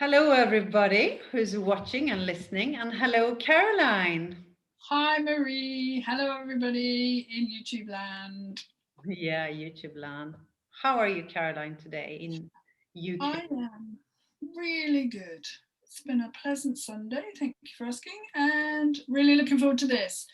Hello, everybody who's watching and listening, and hello, Caroline. Hi Marie, hello everybody in YouTube land. Yeah, YouTube land. How are you, Caroline, today in UK? I am really good. It's been a pleasant Sunday, thank you for asking, and really looking forward to this.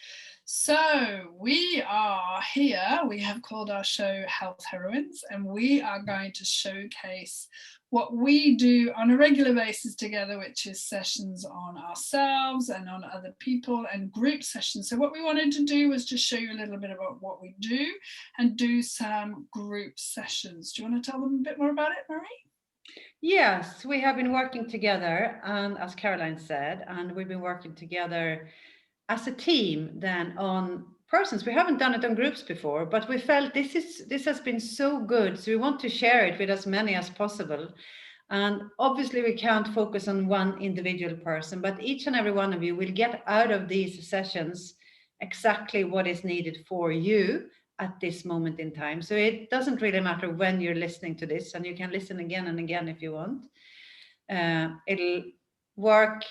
So, we are here, we have called our show Health Heroines, and we are going to showcase what we do on a regular basis together, which is sessions on ourselves and on other people and group sessions. So, what we wanted to do was just show you a little bit about what we do and do some group sessions. Do you want to tell them a bit more about it, Marie? Yes, we have been working together, and as Caroline said, and we've been working together as a team then on persons. We haven't done it on groups before, but we felt this has been so good, so we want to share it with as many as possible. And obviously, we can't focus on one individual person, but each and every one of you will get out of these sessions exactly what is needed for you at this moment in time. So it doesn't really matter when you're listening to this, and you can listen again and again if you want. It'll work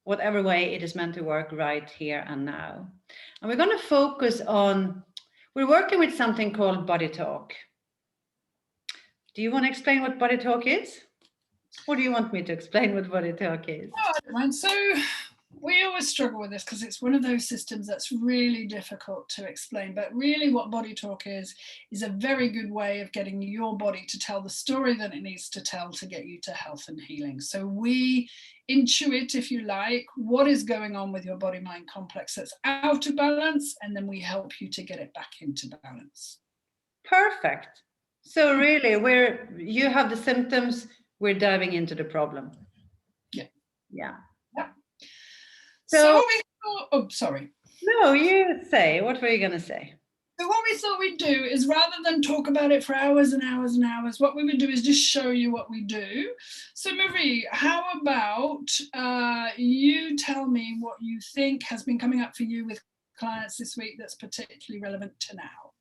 whatever way it is meant to work right here and now. And we're going to focus on, we're working with something called BodyTalk. Do you want to explain what BodyTalk is? Or do you want me to explain what BodyTalk is? Oh, I don't mind. So we always struggle with this because it's one of those systems that's really difficult to explain. But really, what BodyTalk is a very good way of getting your body to tell the story that it needs to tell to get you to health and healing. So we intuit, if you like, what is going on with your body-mind complex that's out of balance, and then we help you to get it back into balance. Perfect. So really, where you have the symptoms, we're diving into the problem. Yeah. Yeah. Yeah. So So, what we thought, oh, sorry. no, you say, what were you going to say? So what we thought we'd do is, rather than talk about it for hours and hours and hours, what we would do is just show you what we do. So Marie, how about you tell me what you think has been coming up for you with clients this week that's particularly relevant to now?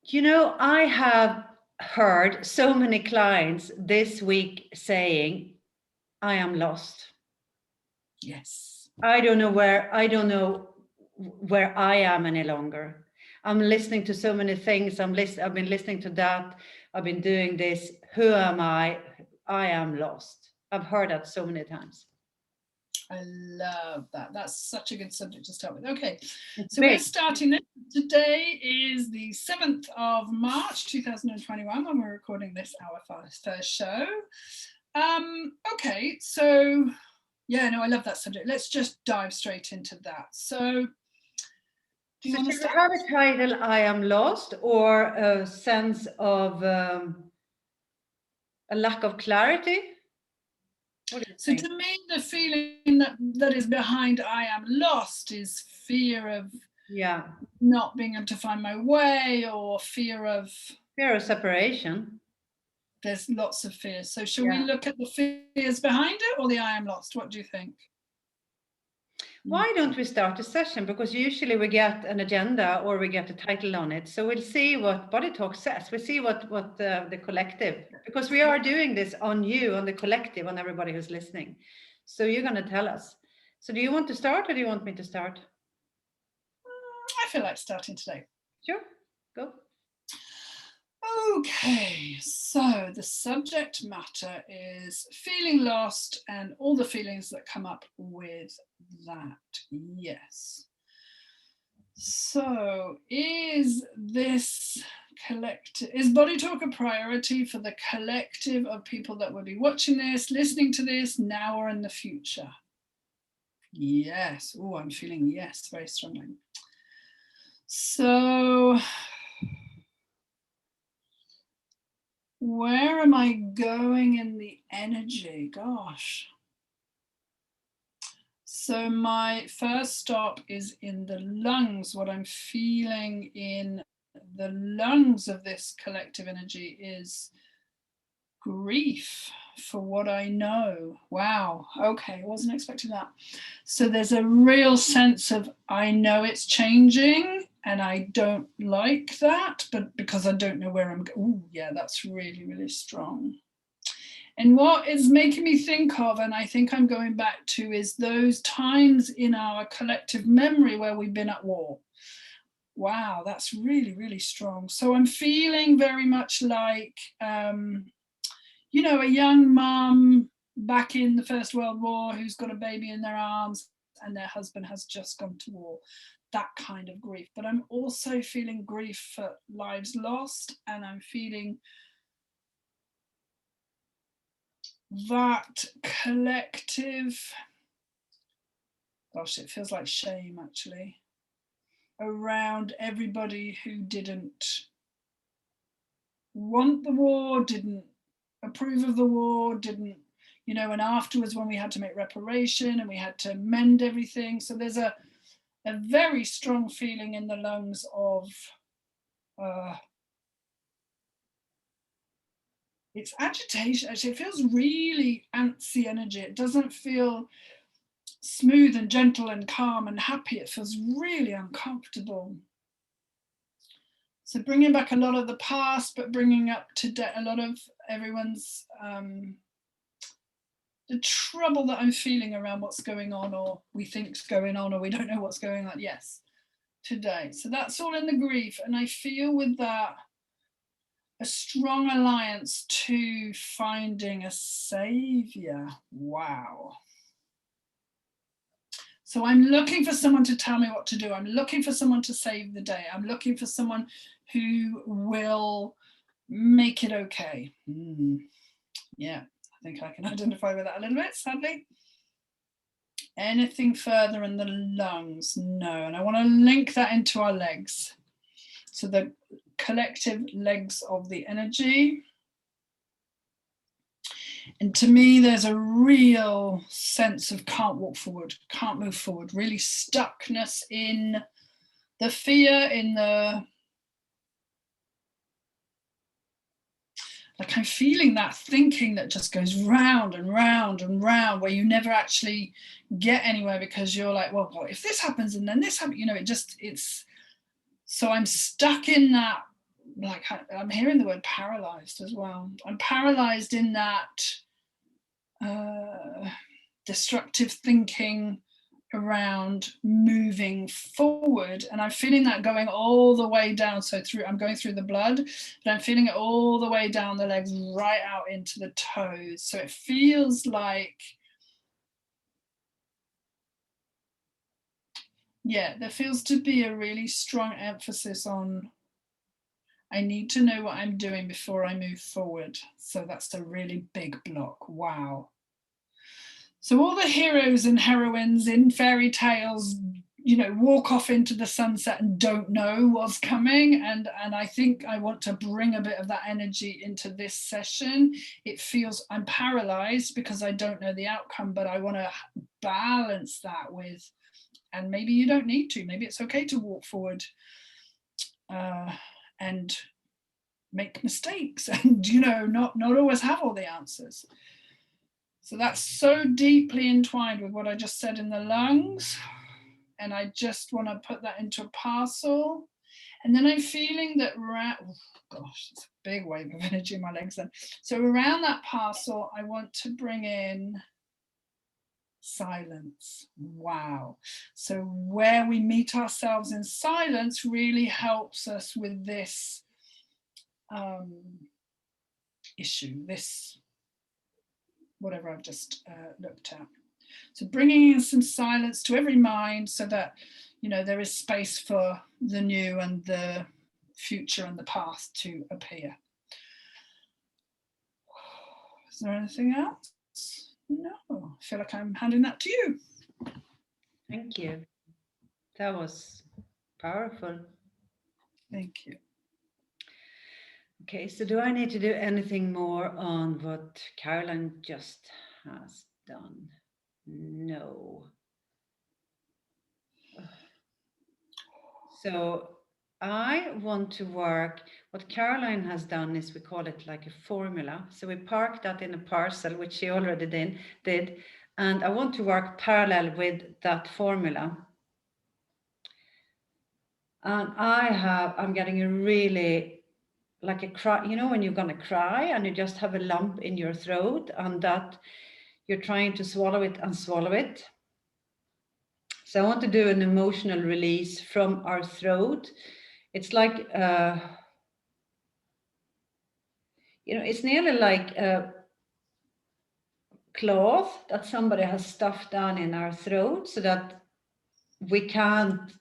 You know, I have heard so many clients this week saying, I am lost. Yes. I don't know where I am any longer. I'm listening to so many things. I've been listening to that. I've been doing this. Who am I? I am lost. I've heard that so many times. I love that. That's such a good subject to start with. Okay, It's so we're big. starting this. Today is the 7th of March 2021 when we're recording this, our first show. Okay, so yeah, no, I love that subject. Let's just dive straight into that. So do you So want to should we start? have a title, I am lost, or a sense of a lack of clarity? What do you So think? to me, the feeling that is behind I am lost is fear of Yeah, not being able to find my way, or fear of, fear of separation. there's lots of fears. So shall we Yeah. look at the fears behind it, or the I am lost? What do you think? Why don't we start a session? Because usually we get an agenda or we get a title on it. So we'll see what Body Talk says. We'll see what the collective, because we are doing this on you, on the collective, on everybody who's listening. So you're going to tell us. So do you want to start or do you want me to start? I feel like starting today. Sure, go. Okay, so the subject matter is feeling lost and all the feelings that come up with that. Yes. So, is Body Talk a priority for the collective of people that will be watching this, listening to this now or in the future? Yes. Oh, I'm feeling yes very strongly. So, where am I going in the energy? Gosh. So my first stop is in the lungs. What I'm feeling in the lungs of this collective energy is grief for what I know. Wow. Okay, wasn't expecting that. So there's a real sense of, I know it's changing and I don't like that, but because I don't know where I'm going. Oh, yeah, that's really, really strong. And what it's making me think of, and I think I'm going back to, is those times in our collective memory where we've been at war. Wow, that's really, really strong. So I'm feeling very much like, you know, a young mum back in the First World War who's got a baby in their arms and their husband has just gone to war. That kind of grief. But I'm also feeling grief for lives lost, and I'm feeling that collective, gosh, it feels like shame actually, around everybody who didn't want the war, didn't approve of the war, didn't, you know, and afterwards when we had to make reparation and we had to mend everything. So there's a very strong feeling in the lungs of it's agitation. Actually, it feels really antsy energy. It doesn't feel smooth and gentle and calm and happy. It feels really uncomfortable. So bringing back a lot of the past, but bringing up to date a lot of everyone's the trouble that I'm feeling around what's going on, or we think's going on, or we don't know what's going on. Yes, today. So that's all in the grief, and I feel with that a strong alliance to finding a savior. Wow. So I'm looking for someone to tell me what to do. I'm looking for someone to save the day. I'm looking for someone who will make it okay. Yeah, I think I can identify with that a little bit, sadly. Anything further in the lungs? No. And I want to link that into our legs. So the collective legs of the energy. And to me, there's a real sense of can't walk forward, can't move forward, really stuckness in the fear, in the, like I'm feeling that thinking that just goes round and round and round, where you never actually get anywhere because you're like, well, what if this happens and then this happens? You know, it's, so I'm stuck in that, like I'm hearing the word paralyzed as well. I'm paralyzed in that destructive thinking around moving forward, and I'm feeling that going all the way down. So through, I'm going through the blood, but I'm feeling it all the way down the legs, right out into the toes. So it feels like, yeah, there feels to be a really strong emphasis on I need to know what I'm doing before I move forward. So that's a really big block. Wow. So all the heroes and heroines in fairy tales, you know, walk off into the sunset and don't know what's coming. And I think I want to bring a bit of that energy into this session. It feels I'm paralyzed because I don't know the outcome, but I want to balance that with, and maybe you don't need to, maybe it's okay to walk forward and make mistakes and, you know, not always have all the answers. So that's so deeply entwined with what I just said in the lungs. And I just want to put that into a parcel. And then I'm feeling that, oh gosh, it's a big wave of energy in my legs then. So around that parcel, I want to bring in silence. Wow. So where we meet ourselves in silence really helps us with this issue, this whatever I've just looked at. So bringing in some silence to every mind so that, you know, there is space for the new and the future and the past to appear. Is there anything else? No, I feel like I'm handing that to you. Thank you. That was powerful. Thank you. Okay, so do I need to do anything more on what Caroline just has done? No. So I want to work, what Caroline has done is we call it like a formula. So we park that in a parcel, which she already did. And I want to work parallel with that formula. And I'm getting a really like a cry, you know, when you're going to cry and you just have a lump in your throat and that you're trying to swallow it and swallow it. So I want to do an emotional release from our throat. It's like, it's nearly like a cloth that somebody has stuffed down in our throat so that we can't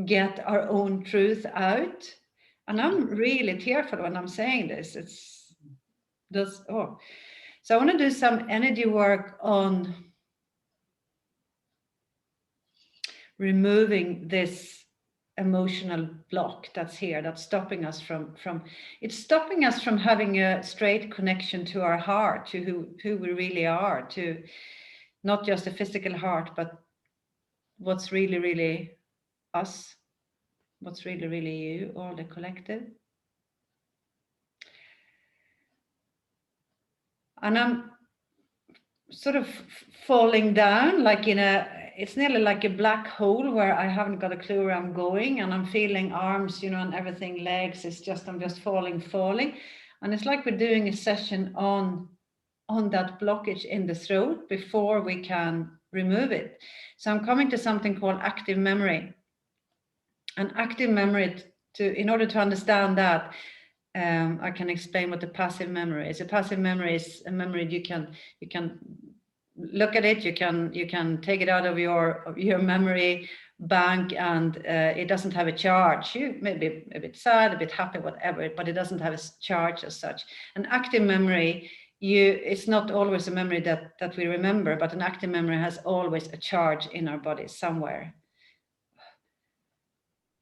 get our own truth out. And I'm really tearful when I'm saying this. So I want to do some energy work on removing this emotional block that's here, that's stopping us from it's stopping us from having a straight connection to our heart, to who we really are, to not just a physical heart, but what's really, really us, what's really, really you, all the collective. And I'm sort of falling down, like it's nearly like a black hole where I haven't got a clue where I'm going, and I'm feeling arms, and everything, legs, I'm just falling. And it's like we're doing a session on that blockage in the throat before we can remove it. So I'm coming to something called active memory. And active memory, in order to understand that, I can explain what the passive memory is. A passive memory is a memory you can look at it, you can take it out of your memory bank, and it doesn't have a charge. You may be a bit sad, a bit happy, whatever, but it doesn't have a charge as such. An active memory, it's not always a memory that we remember, but an active memory has always a charge in our body somewhere.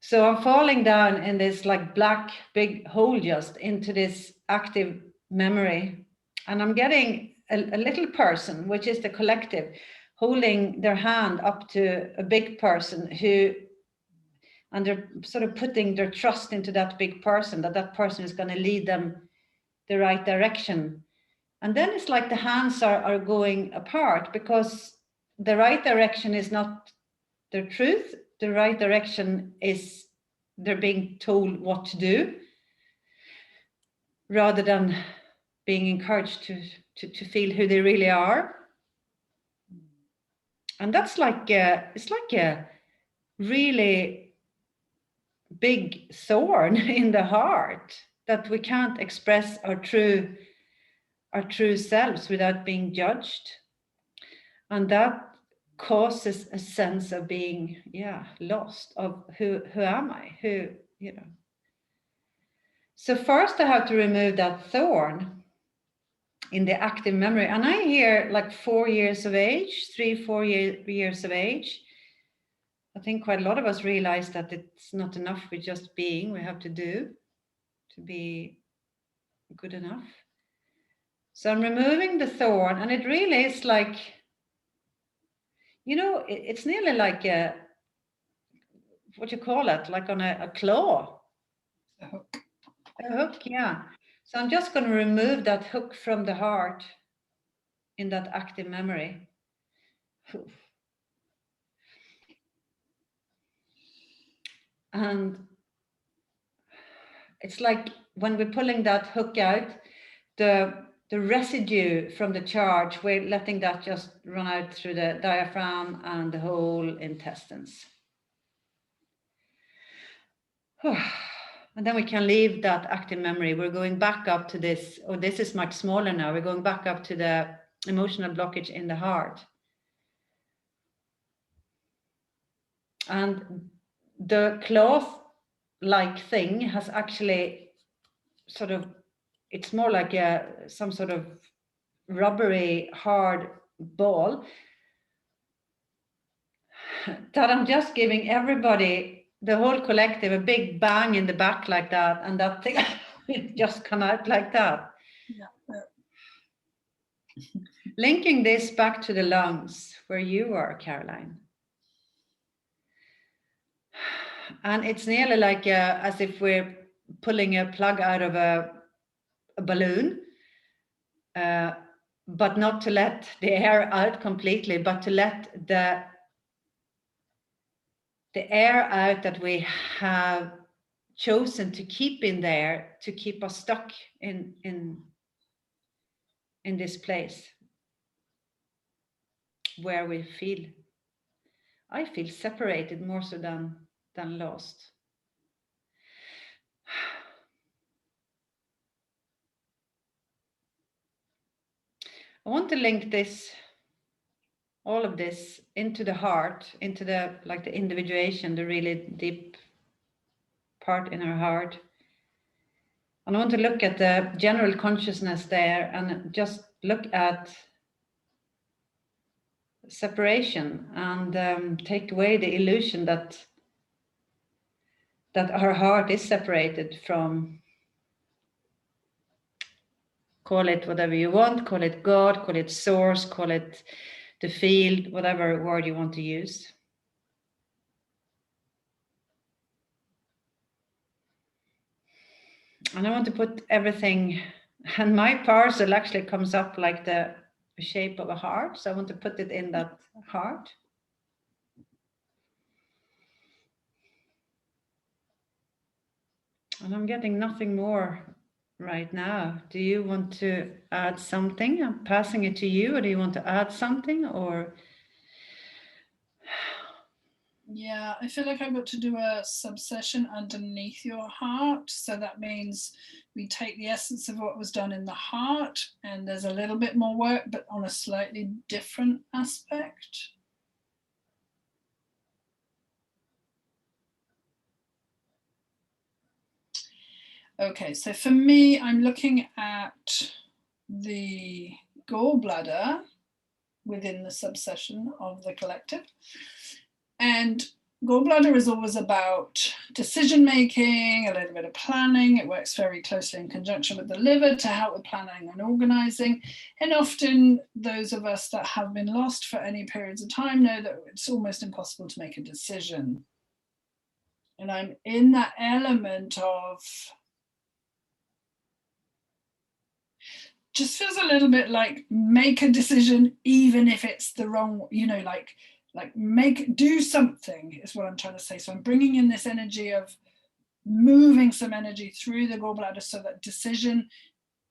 So I'm falling down in this like black big hole just into this active memory, and I'm getting a little person, which is the collective, holding their hand up to a big person and they're sort of putting their trust into that big person, that person is going to lead them the right direction. And then it's like the hands are going apart, because the right direction is not their truth. The right direction is they're being told what to do, rather than being encouraged to feel who they really are. And that's it's like a really big thorn in the heart, that we can't express our true selves without being judged. And that causes a sense of being lost, of who am I, So first I have to remove that thorn in the active memory. And I hear like 4 years of age, 3-4 years of age. I think quite a lot of us realize that it's not enough with just being, we have to do to be good enough. So I'm removing the thorn, and it really is like, it's nearly like what you call it, like on a claw. A hook. A hook, yeah. So I'm just going to remove that hook from the heart in that active memory. And it's like when we're pulling that hook out, the residue from the charge, we're letting that just run out through the diaphragm and the whole intestines. And then we can leave that active memory. We're going back up to this, this is much smaller now. We're going back up to the emotional blockage in the heart. And the cloth-like thing has actually sort of, it's more like some sort of rubbery, hard ball that I'm just giving everybody, the whole collective, a big bang in the back like that, and that thing it just come out like that. Yeah. Linking this back to the lungs, where you are, Caroline. And it's nearly like as if we're pulling a plug out of a balloon, but not to let the air out completely, but to let the air out that we have chosen to keep in there, to keep us stuck in this place where I feel separated more so than lost. I want to link all of this into the heart, into the individuation, the really deep part in our heart. And I want to look at the general consciousness there and just look at separation and take away the illusion that our heart is separated from, call it whatever you want, call it God, call it source, call it the field, whatever word you want to use. And I want to put everything, and my parcel actually comes up like the shape of a heart. So I want to put it in that heart. And I'm getting nothing more right now. Do you want to add something? I'm passing it to you, or do you want to add something? Or yeah, I feel like I've got to do a subsession underneath your heart. So that means we take the essence of what was done in the heart, and there's a little bit more work, but on a slightly different aspect. Okay, so for me, I'm looking at the gallbladder within the subsession of the collective. And gallbladder is always about decision making, a little bit of planning. It works very closely in conjunction with the liver to help with planning and organizing. And often those of us that have been lost for any periods of time know that it's almost impossible to make a decision. And I'm in that element of, just feels a little bit like make a decision even if it's the wrong, like do something is what I'm trying to say. So I'm bringing in this energy of moving some energy through the gallbladder so that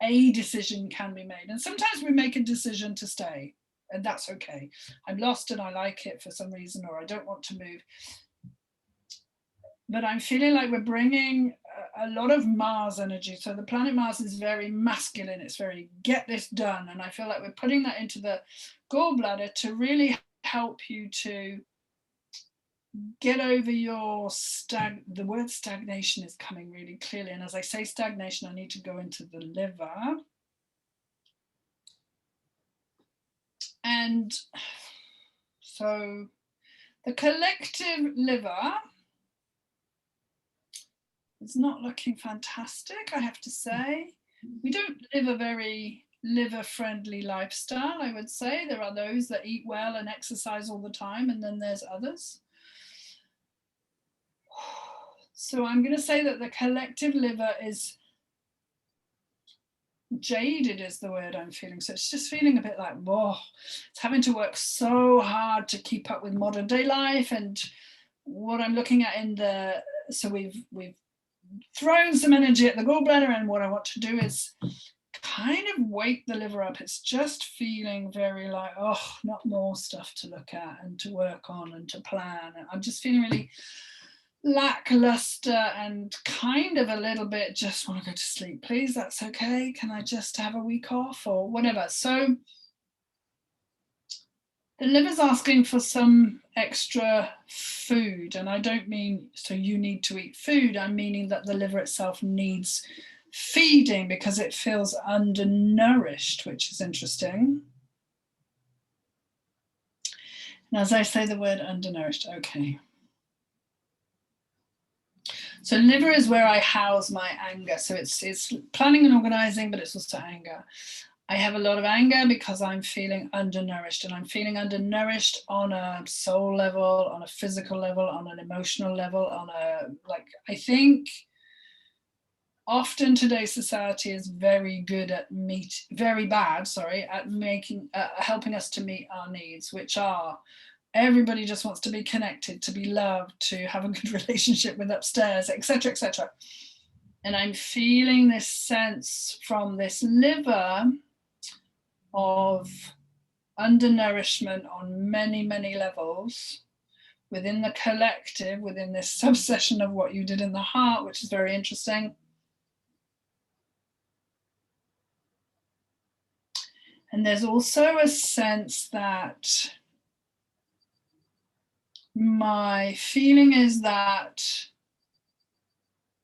a decision can be made. And sometimes we make a decision to stay, and that's okay. I'm lost and I like it for some reason, or I don't want to move. But I'm feeling like we're bringing a lot of Mars energy. So the planet Mars is very masculine. It's very get this done. And I feel like we're putting that into the gallbladder to really help you to get over your the word stagnation is coming really clearly. And as I say stagnation, I need to go into the liver. And so the collective liver, it's not looking fantastic, I have to say. We don't live a very liver-friendly lifestyle, I would say. There are those that eat well and exercise all the time, and then there's others. So I'm going to say that the collective liver is jaded is the word I'm feeling. So it's just feeling a bit like, whoa, it's having to work so hard to keep up with modern day life. And what I'm looking at so we've thrown some energy at the gallbladder, and what I want to do is kind of wake the liver up. It's just feeling very like, oh, not more stuff to look at and to work on and to plan. I'm just feeling really lackluster and kind of a little bit just want to go to sleep, please, that's okay, can I just have a week off or whatever. So the liver's asking for some extra food, and I don't mean so you need to eat food, I'm meaning that the liver itself needs feeding because it feels undernourished, which is interesting. And as I say the word undernourished, okay. So liver is where I house my anger. So it's planning and organizing, but it's also anger. I have a lot of anger because I'm feeling undernourished, and I'm feeling undernourished on a soul level, on a physical level, on an emotional level, I think often today's society is very good at helping us to meet our needs, which are Everybody just wants to be connected, to be loved, to have a good relationship with upstairs, etc., etc. And I'm feeling this sense from this liver of undernourishment on many, many levels within the collective, within this subsession of what you did in the heart, which is very interesting. And there's also a sense that my feeling is that,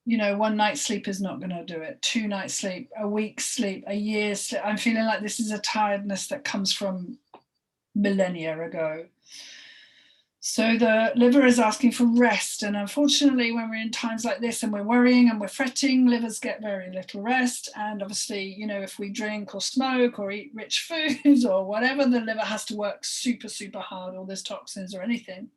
you know, 1 night's sleep is not going to do it. 2 nights sleep, a week's sleep, a year's sleep. I'm feeling like this is a tiredness that comes from millennia ago. So the liver is asking for rest. And unfortunately, when we're in times like this and we're worrying and we're fretting, livers get very little rest. And obviously, you know, if we drink or smoke or eat rich foods or whatever, the liver has to work super, super hard, or there's toxins or anything.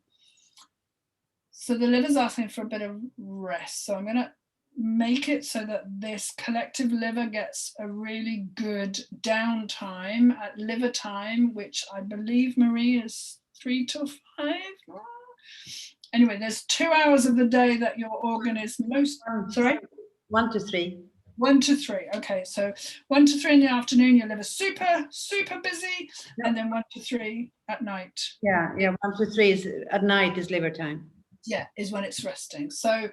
So the liver's asking for a bit of rest. So I'm going to make it so that this collective liver gets a really good downtime at liver time, which I believe, Marie, is 3 to 5. Anyway, there's 2 hours of the day that your organ is most, sorry? 1 to 3. 1 to 3. Okay, so 1 to 3 in the afternoon, your liver's super, super busy, and then 1 to 3 at night. Yeah, 1 to 3 is at night is liver time. Yeah, is when it's resting. So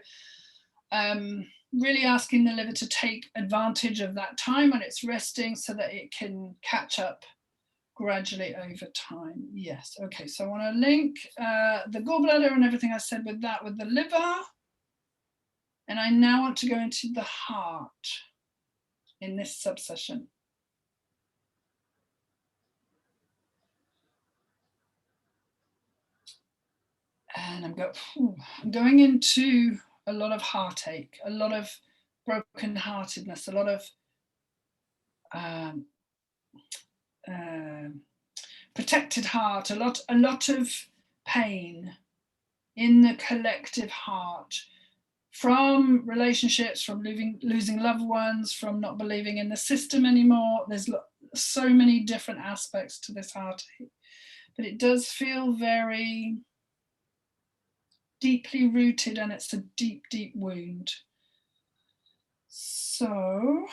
really asking the liver to take advantage of that time when it's resting so that it can catch up gradually over time. Yes, okay, so I want to link the gallbladder and everything I said with that, with the liver. And I now want to go into the heart in this subsession. And I'm going into a lot of heartache, a lot of brokenheartedness, a lot of protected heart, a lot of pain in the collective heart, from relationships, from losing loved ones, from not believing in the system anymore. There's so many different aspects to this heartache, but it does feel very deeply rooted, and it's a deep, deep wound. So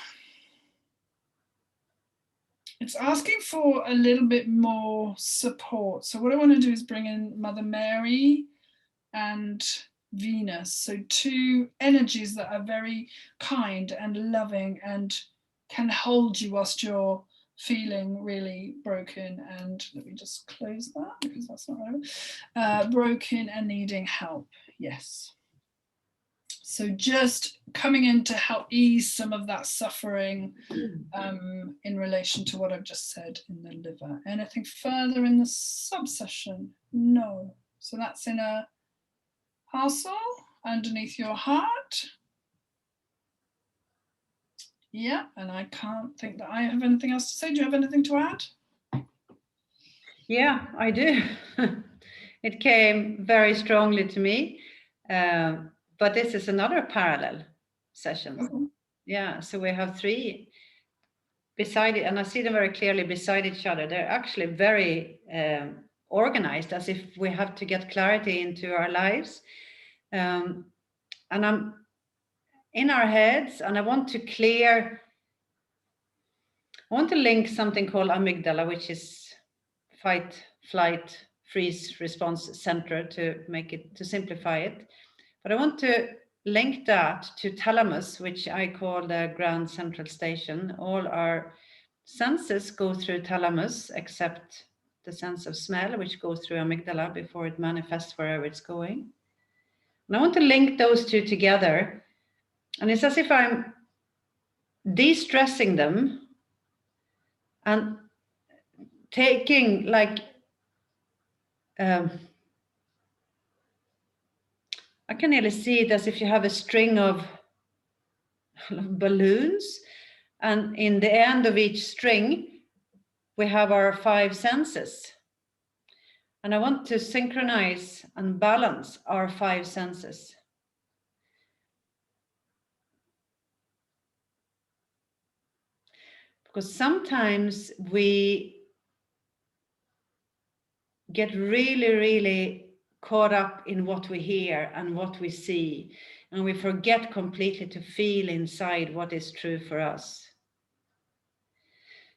it's asking for a little bit more support. So what I want to do is bring in Mother Mary and Venus. So 2 energies that are very kind and loving and can hold you whilst you're feeling really broken. And let me just close that because that's not relevant. Broken and needing help. Yes. So just coming in to help ease some of that suffering in relation to what I've just said in the liver. Anything further in the subsession? No. So that's in a parcel underneath your heart. Yeah, and I can't think that I have anything else to say. Do you have anything to add? Yeah, I do. It came very strongly to me. But this is another parallel session. Okay. Yeah, so we have 3 beside it, and I see them very clearly beside each other. They're actually very organized, as if we have to get clarity into our lives. And I'm in our heads, and I want to link something called amygdala, which is fight, flight, freeze response center, to simplify it. But I want to link that to thalamus, which I call the grand central station. All our senses go through thalamus, except the sense of smell, which goes through amygdala before it manifests wherever it's going. And I want to link those 2 together. And it's as if I'm de-stressing them and taking like I can nearly see it as if you have a string of balloons, and in the end of each string we have our 5 senses, and I want to synchronize and balance our 5 senses. Because sometimes we get really, really caught up in what we hear and what we see, and we forget completely to feel inside what is true for us.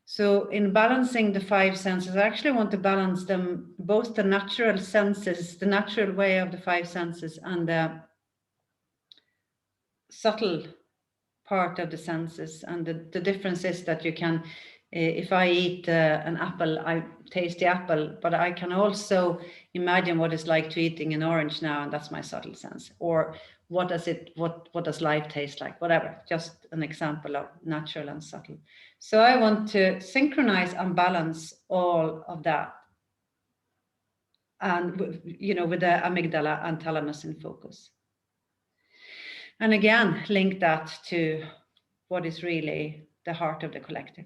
So in balancing the five senses, I actually want to balance them, both the natural senses, the natural way of the five senses, and the subtle part of the senses. And the difference is that you can, if I eat an apple, I taste the apple, but I can also imagine what it's like to eating an orange now, and that's my subtle sense. Or what does life taste like? Whatever, just an example of natural and subtle. So I want to synchronize and balance all of that, and with the amygdala and thalamus in focus. And again, link that to what is really the heart of the collective.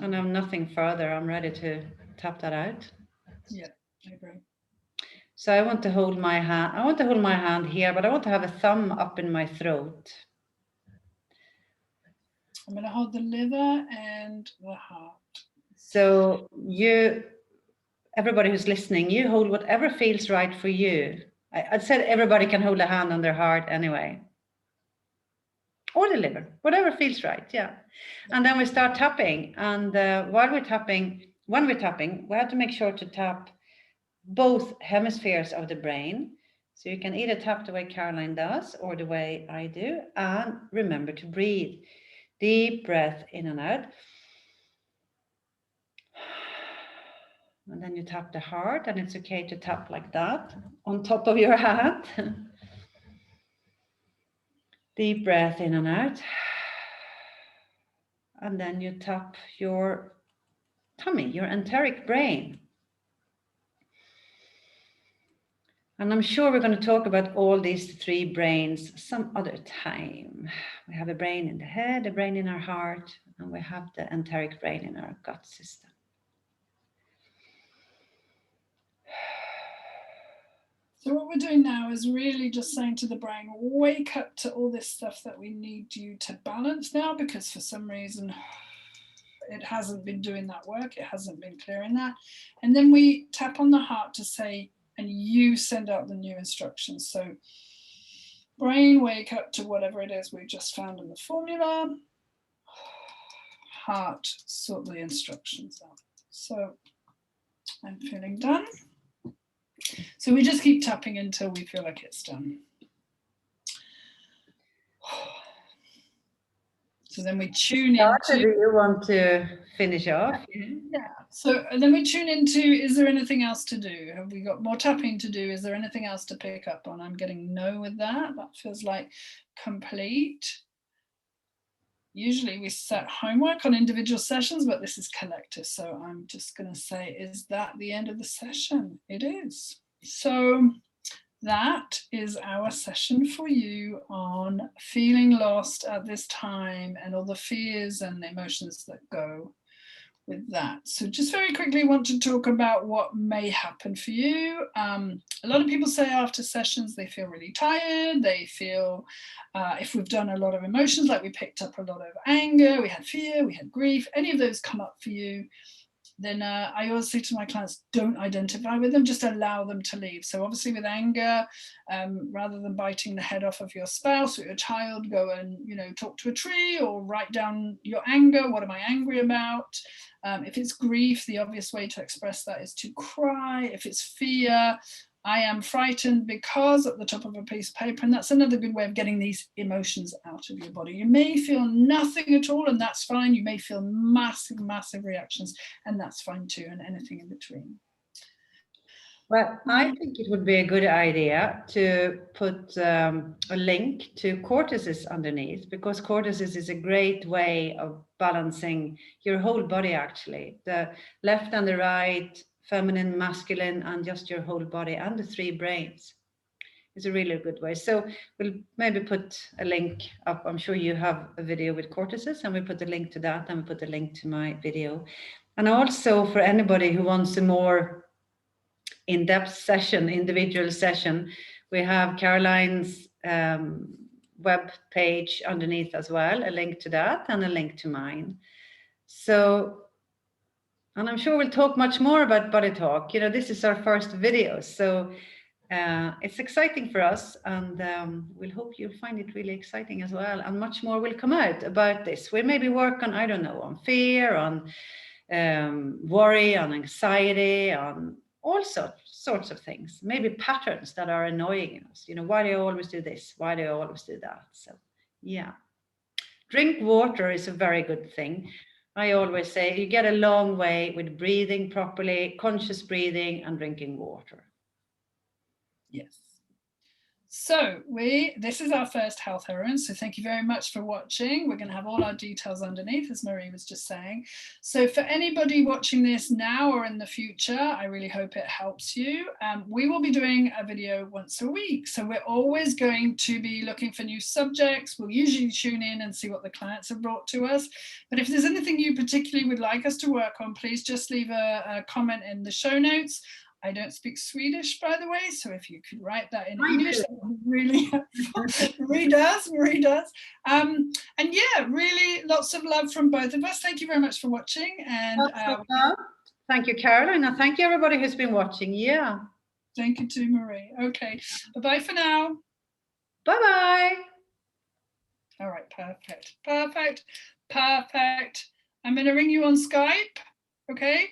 And I'm nothing further. I'm ready to tap that out. Yeah, I agree. So I want to hold my hand. I want to hold my hand here, but I want to have a thumb up in my throat. I'm going to hold the liver and the heart. So everybody who's listening, you hold whatever feels right for you. I said everybody can hold a hand on their heart anyway. Or the liver, whatever feels right, yeah. And then we start tapping. And when we're tapping, we have to make sure to tap both hemispheres of the brain. So you can either tap the way Caroline does or the way I do. And remember to breathe. Deep breath in and out. And then you tap the heart, and it's okay to tap like that on top of your hand. Deep breath in and out. And then you tap your tummy, your enteric brain. And I'm sure we're going to talk about all these three brains some other time. We have a brain in the head, a brain in our heart, and we have the enteric brain in our gut system. So what we're doing now is really just saying to the brain, wake up to all this stuff that we need you to balance now, because for some reason it hasn't been doing that work. It hasn't been clearing that. And then we tap on the heart to say, and you send out the new instructions. So brain, wake up to whatever it is we just found in the formula. Heart, sort the instructions out. So I'm feeling done. So we just keep tapping until we feel like it's done. So then we tune into... Do you want to finish off? Yeah. So then we tune into, is there anything else to do? Have we got more tapping to do? Is there anything else to pick up on? I'm getting no with that. That feels like complete. Usually we set homework on individual sessions, but this is collective. So I'm just going to say, is that the end of the session? It is. So that is our session for you on feeling lost at this time and all the fears and the emotions that go with that. So just very quickly want to talk about what may happen for you. A lot of people say after sessions they feel really tired. They feel, if we've done a lot of emotions, like we picked up a lot of anger, we had fear, we had grief, any of those come up for you, then I always say to my clients, don't identify with them, just allow them to leave. So obviously with anger, rather than biting the head off of your spouse or your child, go and talk to a tree or write down your anger. What am I angry about? If it's grief, the obvious way to express that is to cry. If it's fear, I am frightened because, at the top of a piece of paper, and that's another good way of getting these emotions out of your body. You may feel nothing at all, and that's fine. You may feel massive, massive reactions, and that's fine too, and anything in between. Well, I think it would be a good idea to put a link to Cortices underneath, because Cortices is a great way of balancing your whole body, actually. The left and the right, feminine, masculine, and just your whole body, and the three brains. It's a really good way. So we'll maybe put a link up. I'm sure you have a video with Cortices, and we put a link to that, and we put a link to my video. And also for anybody who wants a more in-depth session, individual session, we have Caroline's web page underneath as well, a link to that and a link to mine. So And I'm sure we'll talk much more about BodyTalk. You know, this is our first video, so it's exciting for us, and we'll hope you'll find it really exciting as well. And much more will come out about this. We'll maybe work on, I don't know, on fear, on worry, on anxiety, on all sorts of things. Maybe patterns that are annoying us. You know, why do I always do this? Why do I always do that? So, yeah. Drink water is a very good thing. I always say you get a long way with breathing properly, conscious breathing, and drinking water. Yes. So this is our first health heroine. So thank you very much for watching. We're going to have all our details underneath, as Marie was just saying. So for anybody watching this now or in the future, I really hope it helps you. We will be doing a video once a week. So we're always going to be looking for new subjects. We'll usually tune in and see what the clients have brought to us. But if there's anything you particularly would like us to work on, please just leave a comment in the show notes. I don't speak Swedish, by the way, so if you could write that in English, that would be really helpful. Marie does. And yeah, really lots of love from both of us. Thank you very much for watching. And thank you, Caroline. And thank you, everybody who's been watching. Yeah. Thank you to Marie. Okay, bye-bye for now. Bye-bye. All right, perfect. I'm going to ring you on Skype, okay?